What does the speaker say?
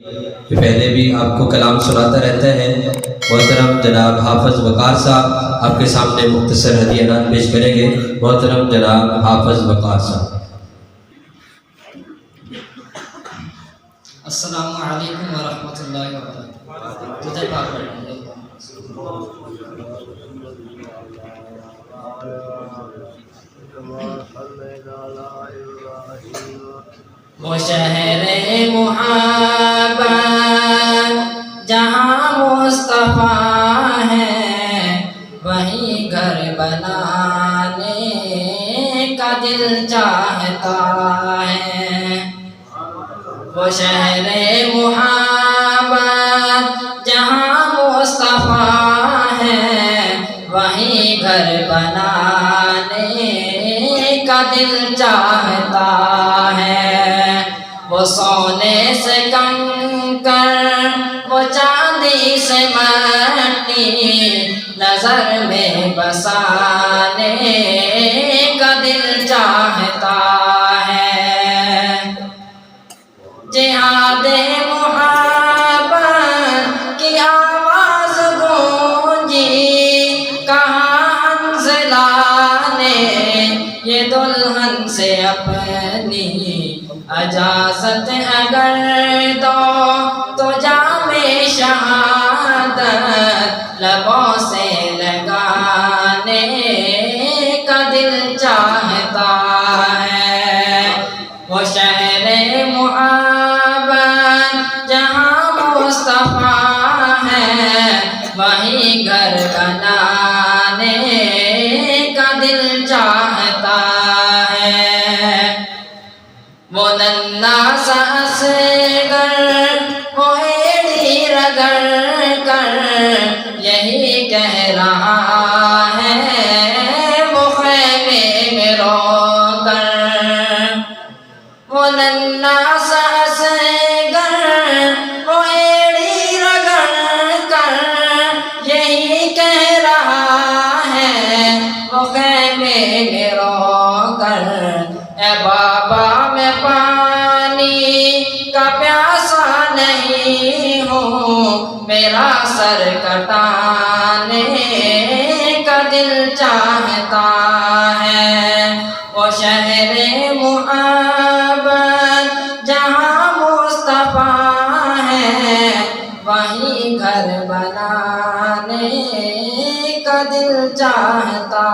کہ پہلے بھی آپ کو کلام سناتا رہتا ہے۔ محترم جناب حافظ وقار صاحب آپ کے سامنے مختصر ہدیہ نعت پیش کریں گے۔ محترم جناب حافظ وقار صاحب۔ السلام علیکم ورحمۃ اللہ وبرکاتہ۔ وہ شہر محبت جہاں مصطفیٰ ہے، وہیں گھر بنانے کا دل چاہتا ہے۔ وہ شہر محبت جہاں مصطفیٰ ہے، وہیں گھر بنانے کا دل چاہتا ہے۔ وہ سونے سے کنکر، وہ چاندی سے مٹی، نظر میں بسانے کا دل چاہتا ہے۔ جہاد محبت کی آواز گونجی، کہاں حنظلہ نے یہ دلہن سے اپنی اجازت اگر دو تو جام شہادت لبوں سے لگانے کا دل چاہتا ہے۔ وہ شہر محبت جہاں مصطفیٰ ہے، وہیں گھر بنانے کا دل چاہتا ہے۔ وہ ننھا سا اصغر، وہ ایڑی رگڑ کر یہی کہہ رہا ہے، وہ خیمے میں رو کر۔ وہ ننھا سا اصغر، وہ ایڑی رگڑ کر یہی کہہ رہا ہے، وہ خیمے میں رو کر۔ اے بابا میں پانی کا پیاسا نہیں ہوں، میرا سر کٹانے کا دل چاہتا ہے۔ وہ شہر محبت جہاں مصطفیٰ ہے، وہیں گھر بنانے کا دل چاہتا